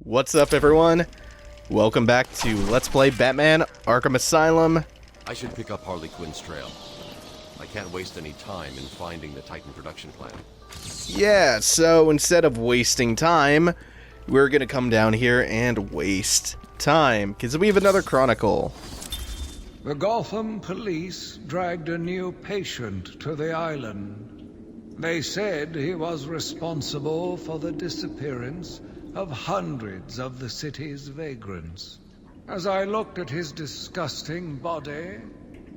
What's up, everyone? Welcome back to Let's Play Batman Arkham Asylum. I should pick up Harley Quinn's trail. I can't waste any time in finding the Titan production plant. Yeah, so instead of wasting time, we're gonna come down here and waste time, because we have another Chronicle. The Gotham police dragged a new patient to the island. They said he was responsible for the disappearance of hundreds of the city's vagrants. As I looked at his disgusting body,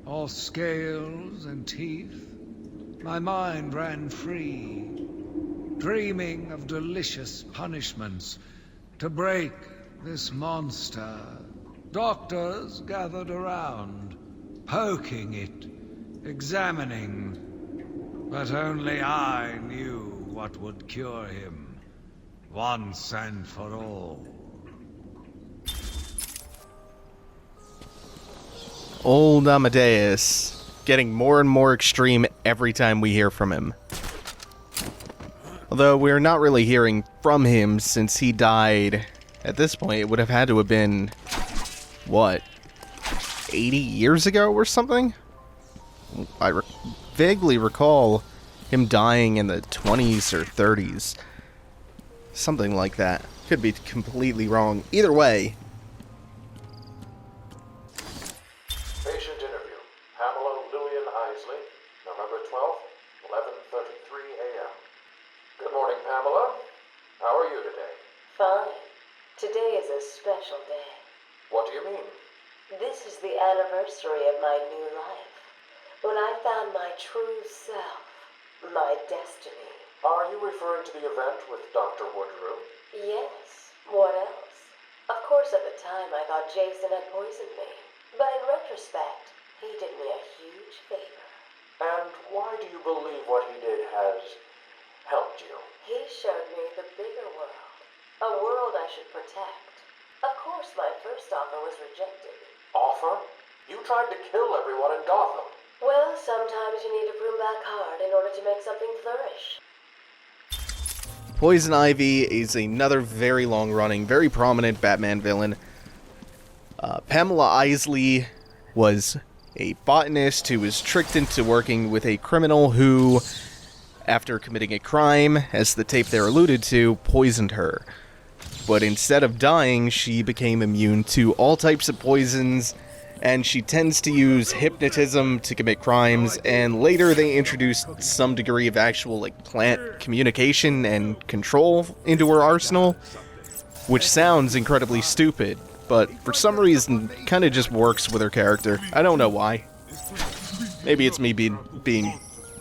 all scales and teeth, my mind ran free, dreaming of delicious punishments to break this monster. Doctors gathered around, poking it, examining, but only I knew what would cure him. Once and for all. Old Amadeus, getting more and more extreme every time we hear from him. Although we're not really hearing from him since he died. At this point, it would have had to have been, what, 80 years ago or something? I vaguely recall him dying in the 20s or 30s. Something like that. Could be completely wrong. Either way. Patient interview. Pamela Lillian Isley, November 12th, 11:33 a.m. Good morning, Pamela. How are you today? Fine. Today is a special day. What do you mean? This is the anniversary of my new life. When I found my true self, my destiny. Are you referring to the event with Dr. Woodrow? Yes. What else? Of course, at the time, I thought Jason had poisoned me. But in retrospect, he did me a huge favor. And why do you believe what he did has helped you? He showed me the bigger world. A world I should protect. Of course, my first offer was rejected. Offer? You tried to kill everyone in Gotham. Well, sometimes you need to prune back hard in order to make something flourish. Poison Ivy is another very long-running, very prominent Batman villain. Pamela Isley was a botanist who was tricked into working with a criminal who, after committing a crime, as the tape there alluded to, poisoned her. But instead of dying, she became immune to all types of poisons, and she tends to use hypnotism to commit crimes, and later they introduced some degree of actual plant communication and control into her arsenal, which sounds incredibly stupid, but for some reason kind of just works with her character. I don't know why. Maybe it's me being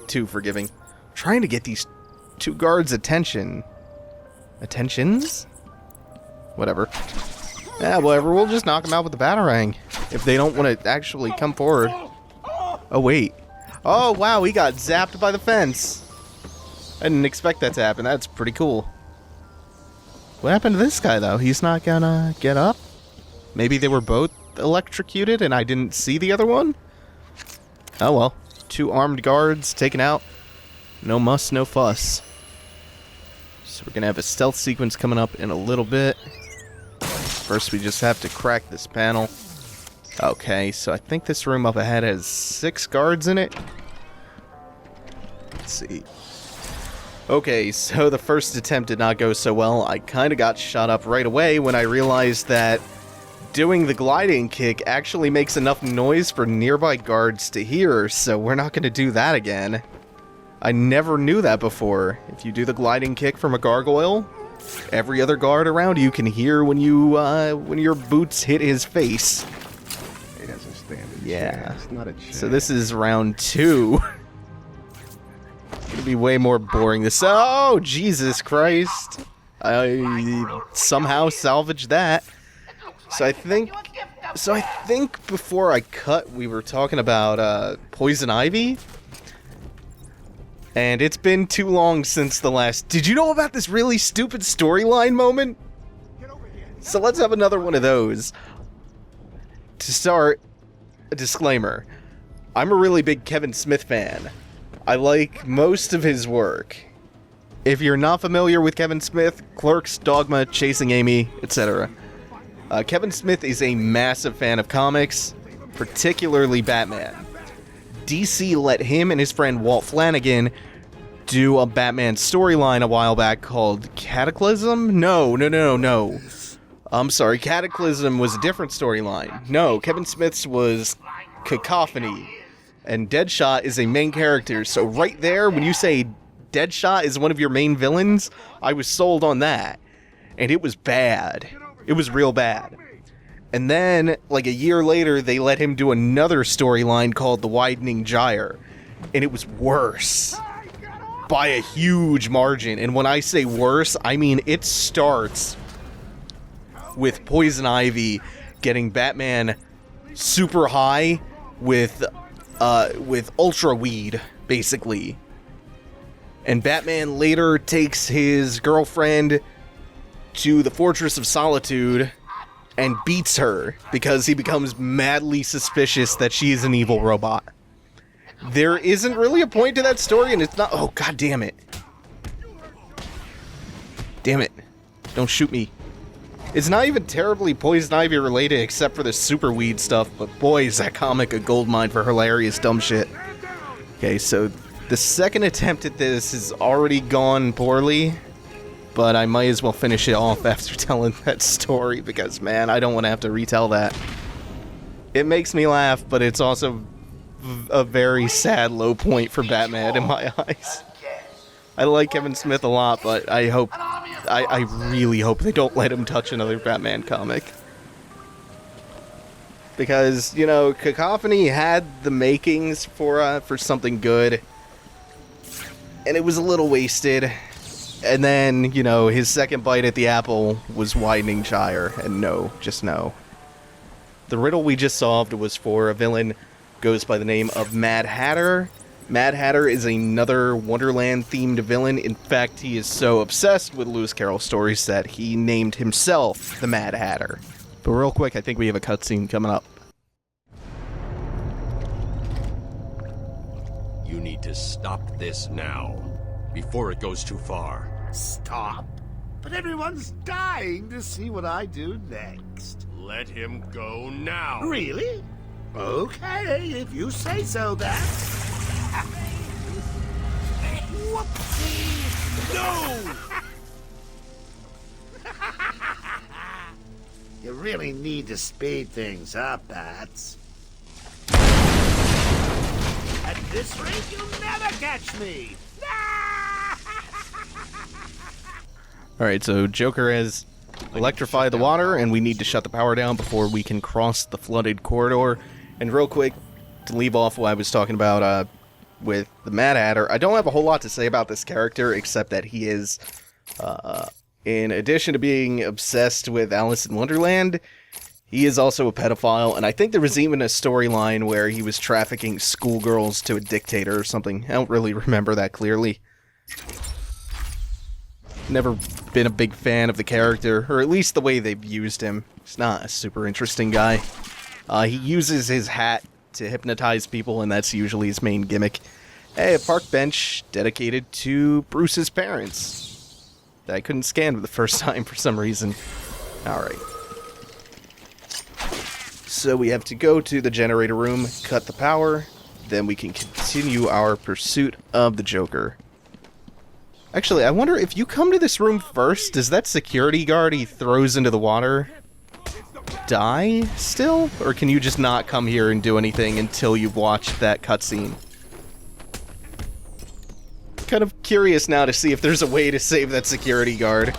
too forgiving. I'm trying to get these two guards' attention. Attentions? Whatever. Yeah, whatever, we'll just knock them out with the Batarang, if they don't want to actually come forward. Oh, wait. Oh, wow, he got zapped by the fence. I didn't expect that to happen. That's pretty cool. What happened to this guy, though? He's not gonna get up? Maybe they were both electrocuted and I didn't see the other one? Oh, well. 2 armed guards taken out. No muss, no fuss. So we're gonna have a stealth sequence coming up in a little bit. First, we just have to crack this panel. Okay, so I think this room up ahead has 6 guards in it. Let's see. Okay, so the first attempt did not go so well. I kind of got shot up right away when I realized that doing the gliding kick actually makes enough noise for nearby guards to hear, so we're not going to do that again. I never knew that before. If you do the gliding kick from a gargoyle, every other guard around you can hear when your boots hit his face. He doesn't stand a Yeah. chance. Not a chance. So this is round 2. It's gonna be way more boring. Oh, Jesus Christ! I somehow salvaged that. So I think before I cut, we were talking about Poison Ivy. And it's been too long since the last... Did you know about this really stupid storyline moment? So let's have another one of those. To start, a disclaimer. I'm a really big Kevin Smith fan. I like most of his work. If you're not familiar with Kevin Smith, Clerks, Dogma, Chasing Amy, etc. Kevin Smith is a massive fan of comics, particularly Batman. DC let him and his friend Walt Flanagan do a Batman storyline a while back called Cataclysm? No. I'm sorry, Cataclysm was a different storyline. No, Kevin Smith's was Cacophony, and Deadshot is a main character, so right there, when you say Deadshot is one of your main villains, I was sold on that. And it was bad. It was real bad. And then, like a year later, they let him do another storyline called The Widening Gyre. And it was worse. By a huge margin. And when I say worse, I mean it starts with Poison Ivy getting Batman super high with ultra weed, basically. And Batman later takes his girlfriend to the Fortress of Solitude and beats her because he becomes madly suspicious that she's an evil robot. There isn't really a point to that story, and it's not... Oh, god damn it. Damn it. Don't shoot me. It's not even terribly Poison Ivy related except for the super weed stuff, but boy, is that comic a goldmine for hilarious dumb shit. Okay, so the second attempt at this has already gone poorly, but I might as well finish it off after telling that story because, man, I don't want to have to retell that. It makes me laugh, but it's also a very sad low point for Batman in my eyes. I like Kevin Smith a lot, but I really hope they don't let him touch another Batman comic. Because, you know, Cacophony had the makings for something good, and it was a little wasted. And then, you know, his second bite at the apple was Widening Gyre, and no, just no. The riddle we just solved was for a villain goes by the name of Mad Hatter. Mad Hatter is another Wonderland-themed villain. In fact, he is so obsessed with Lewis Carroll stories that he named himself the Mad Hatter. But real quick, I think we have a cutscene coming up. You need to stop this now, before it goes too far. Stop. But everyone's dying to see what I do next. Let him go now. Really? Okay, if you say so, then. Whoopsie! No! You really need to speed things up, Bats. At this rate, you'll never catch me! Alright, so Joker has electrified the water, and we need to shut the power down before we can cross the flooded corridor. And real quick, to leave off what I was talking about with the Mad Hatter, I don't have a whole lot to say about this character, except that he is, in addition to being obsessed with Alice in Wonderland, he is also a pedophile, and I think there was even a storyline where he was trafficking schoolgirls to a dictator or something. I don't really remember that clearly. Never been a big fan of the character, or at least the way they've used him. He's not a super interesting guy. He uses his hat to hypnotize people, and that's usually his main gimmick. Hey, a park bench dedicated to Bruce's parents. That I couldn't scan for the first time for some reason. Alright. So we have to go to the generator room, cut the power, then we can continue our pursuit of the Joker. Actually, I wonder if you come to this room first, does that security guard he throws into the water die still? Or can you just not come here and do anything until you've watched that cutscene? Kind of curious now to see if there's a way to save that security guard.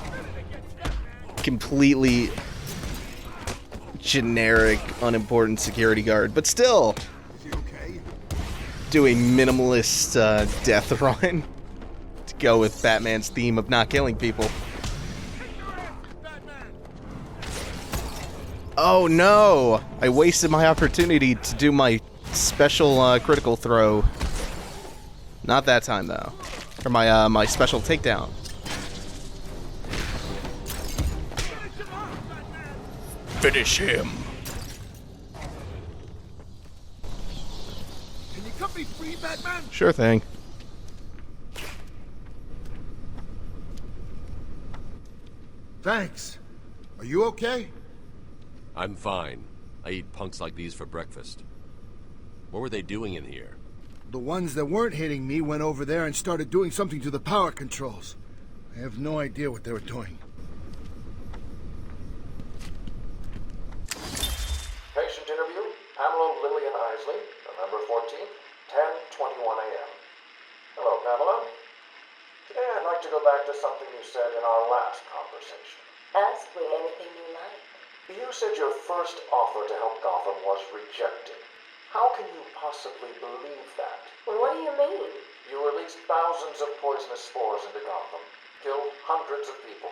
Completely generic, unimportant security guard, but still do a minimalist death run to go with Batman's theme of not killing people. Oh no! I wasted my opportunity to do my special critical throw. Not that time though. Or my special takedown. Finish him. Can you cut me free, Batman? Sure thing. Thanks. Are you okay? I'm fine. I eat punks like these for breakfast. What were they doing in here? The ones that weren't hitting me went over there and started doing something to the power controls. I have no idea what they were doing. Patient interview, Pamela Lillian Isley, November 14th, 10:21 a.m. Hello, Pamela. Today I'd like to go back to something you said in our last conversation. Ask me anything you like. You said your first offer to help Gotham was rejected. How can you possibly believe that? What do you mean? You released thousands of poisonous spores into Gotham, killed hundreds of people.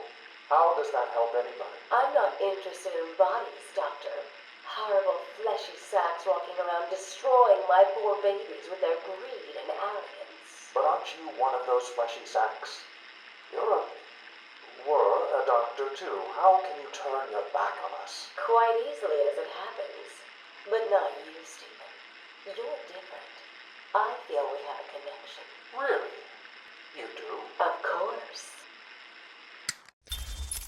How does that help anybody? I'm not interested in bodies, Doctor. Horrible fleshy sacks walking around destroying my poor babies with their greed and arrogance. But aren't you one of those fleshy sacks? Were a doctor too. How can you turn your back on us? Quite easily as it happens. But not you, Stephen. You're different. I feel we have a connection. Really? You do? Of course.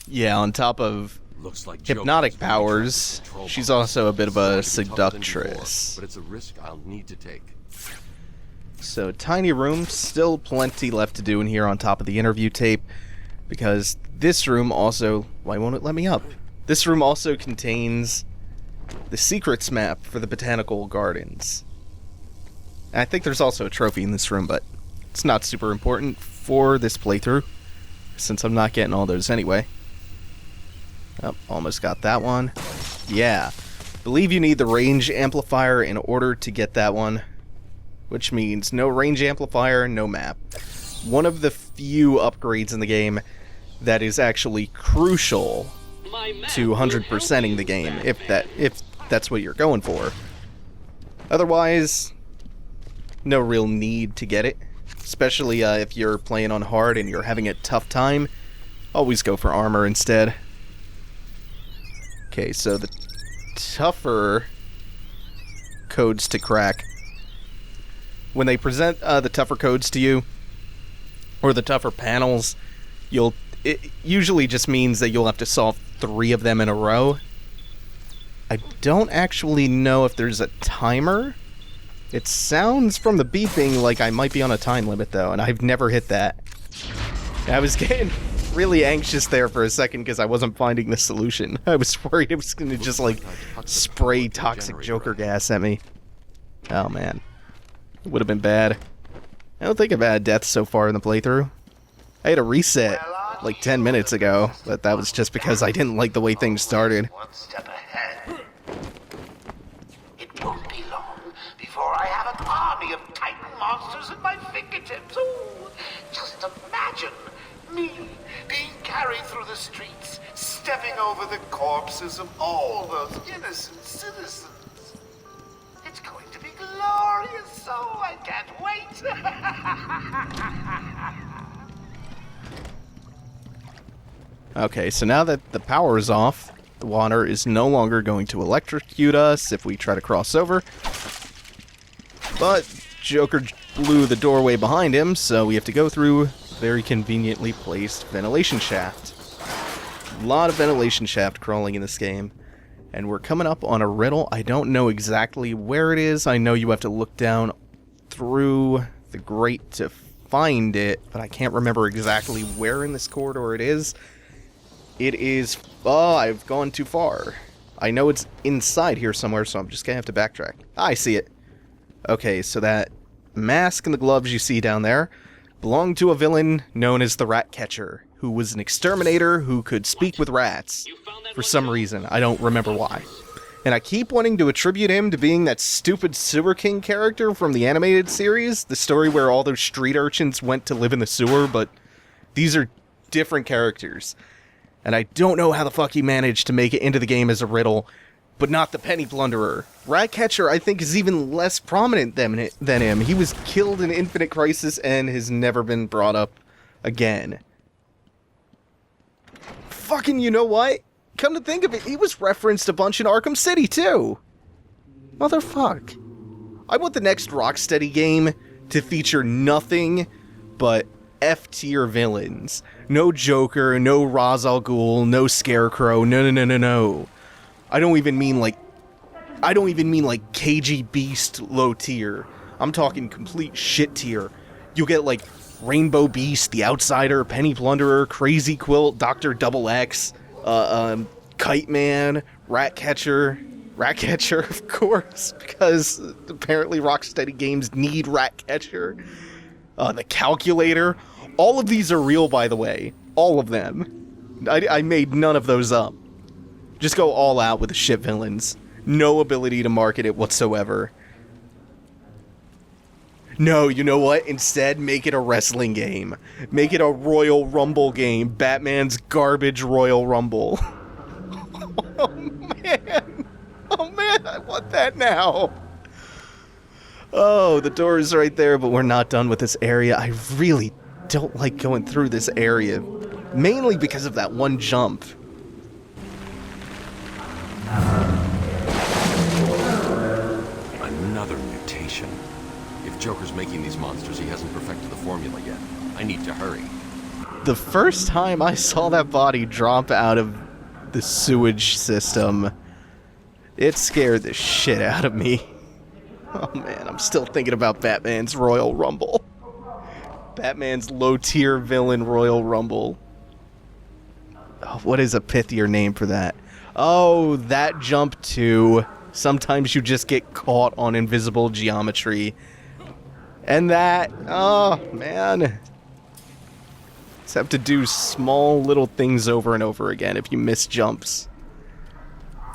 Yeah, on top of Looks like hypnotic Joker's powers, control she's box. also a bit of a Sorry to be tougher than before, seductress. but it's a risk I'll need to take. So, tiny room, still plenty left to do in here on top of the interview tape, because this room also... Why won't it let me up? This room also contains the secrets map for the Botanical Gardens. And I think there's also a trophy in this room, but it's not super important for this playthrough, since I'm not getting all those anyway. Oh, almost got that one. Yeah. Believe you need the range amplifier in order to get that one, which means no range amplifier, no map. One of the few upgrades in the game that is actually crucial to 100%ing the game, if that's what you're going for. Otherwise, no real need to get it, especially if you're playing on hard and you're having a tough time. Always go for armor instead. Okay, so the tougher codes to crack. When they present the tougher codes to you, or the tougher panels, it usually just means that you'll have to solve 3 of them in a row. I don't actually know if there's a timer. It sounds from the beeping like I might be on a time limit, though, and I've never hit that. I was getting really anxious there for a second because I wasn't finding the solution. I was worried it was going to just, like, spray toxic Joker gas at me. Oh, man. It would have been bad. I don't think I've had deaths so far in the playthrough. I had a reset like 10 minutes ago, but that was just because I didn't like the way things started. One step ahead. It won't be long before I have an army of Titan monsters at my fingertips. Oh, just imagine me being carried through the streets, stepping over the corpses of all those innocent citizens. It's going to be glorious, so I can't wait. Okay, so now that the power is off, the water is no longer going to electrocute us if we try to cross over. But Joker blew the doorway behind him, so we have to go through a very conveniently placed ventilation shaft. A lot of ventilation shaft crawling in this game. And we're coming up on a riddle. I don't know exactly where it is. I know you have to look down through the grate to find it, but I can't remember exactly where in this corridor it is. It is... Oh, I've gone too far. I know it's inside here somewhere, so I'm just gonna have to backtrack. I see it. Okay, so that mask and the gloves you see down there belonged to a villain known as the Ratcatcher, who was an exterminator who could speak with rats. For some reason, I don't remember why. And I keep wanting to attribute him to being that stupid Sewer King character from the animated series, the story where all those street urchins went to live in the sewer, but these are different characters. And I don't know how the fuck he managed to make it into the game as a riddle, but not the Penny Plunderer. Ratcatcher, I think, is even less prominent than him. He was killed in Infinite Crisis and has never been brought up again. Fucking, you know what? Come to think of it, he was referenced a bunch in Arkham City, too. Motherfuck. I want the next Rocksteady game to feature nothing but F-tier villains. No Joker, no Ra's al Ghul, no Scarecrow, no. I don't even mean like KG Beast low tier. I'm talking complete shit tier. You'll get like Rainbow Beast, the Outsider, Penny Plunderer, Crazy Quilt, Dr. Double X, Kite Man, Ratcatcher, of course, because apparently Rocksteady games need Ratcatcher. The Calculator. All of these are real, by the way. All of them. I made none of those up. Just go all out with the shit villains. No ability to market it whatsoever. No, you know what? Instead, make it a wrestling game. Make it a Royal Rumble game. Batman's garbage Royal Rumble. Oh, man. Oh, man, I want that now. Oh, the door is right there, but we're not done with this area. I really don't like going through this area. Mainly because of that one jump. Another mutation. If Joker's making these monsters, he hasn't perfected the formula yet. I need to hurry. The first time I saw that body drop out of the sewage system, it scared the shit out of me. Oh man, I'm still thinking about Batman's Royal Rumble. Batman's low-tier villain Royal Rumble. Oh, what is a pithier name for that? Oh, that jump too. Sometimes you just get caught on invisible geometry. And that, oh man. Just have to do small little things over and over again if you miss jumps.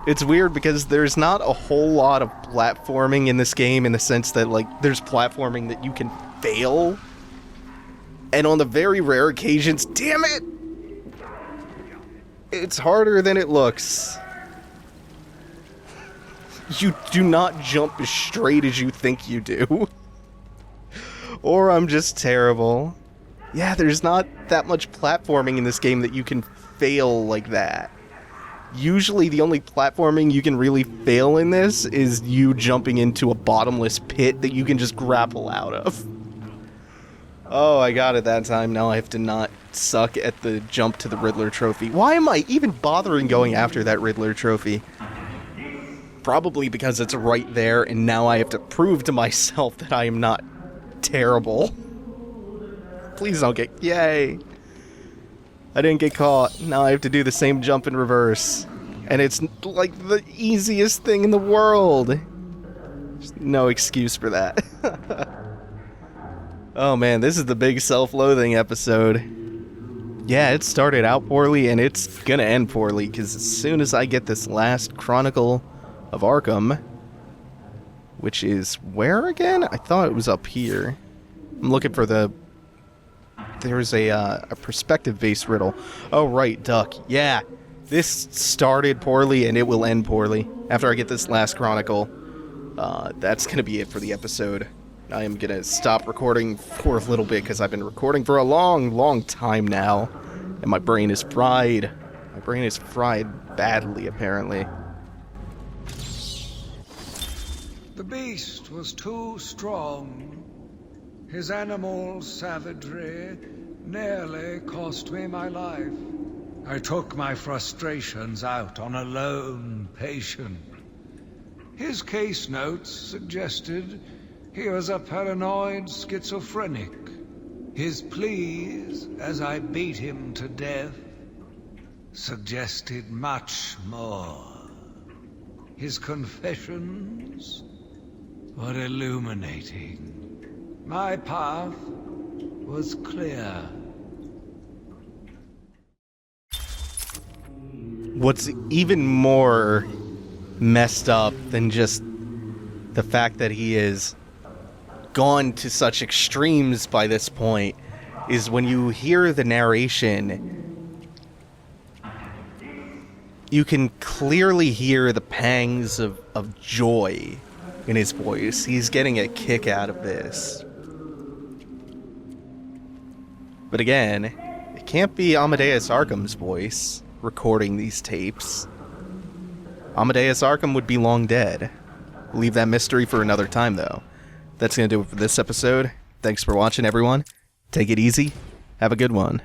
It's weird because there's not a whole lot of platforming in this game in the sense that, like, there's platforming that you can fail. And on the very rare occasions, damn it! It's harder than it looks. You do not jump as straight as you think you do. Or I'm just terrible. Yeah, there's not that much platforming in this game that you can fail like that. Usually the only platforming you can really fail in this is you jumping into a bottomless pit that you can just grapple out of. Oh, I got it that time. Now I have to not suck at the jump to the Riddler trophy. Why am I even bothering going after that Riddler trophy? Probably because it's right there, and now I have to prove to myself that I am not terrible. Please don't get... Yay! I didn't get caught. Now I have to do the same jump in reverse. And it's like the easiest thing in the world. There's no excuse for that. Oh man, this is the big self-loathing episode. Yeah, it started out poorly and it's gonna end poorly, because as soon as I get this last Chronicle of Arkham, which is where again? I thought it was up here. I'm looking for the... There's a perspective-based riddle. Oh, right, Duck. Yeah, this started poorly and it will end poorly. After I get this last Chronicle, that's going to be it for the episode. I am going to stop recording for a little bit because I've been recording for a long, long time now. And my brain is fried. My brain is fried badly, apparently. The beast was too strong. His animal savagery nearly cost me my life. I took my frustrations out on a lone patient. His case notes suggested he was a paranoid schizophrenic. His pleas, as I beat him to death, suggested much more. His confessions were illuminating. My path was clear. What's even more messed up than just the fact that he is gone to such extremes by this point is when you hear the narration, you can clearly hear the pangs of joy in his voice. He's getting a kick out of this. But again, it can't be Amadeus Arkham's voice recording these tapes. Amadeus Arkham would be long dead. Leave that mystery for another time, though. That's going to do it for this episode. Thanks for watching, everyone. Take it easy, Have a good one.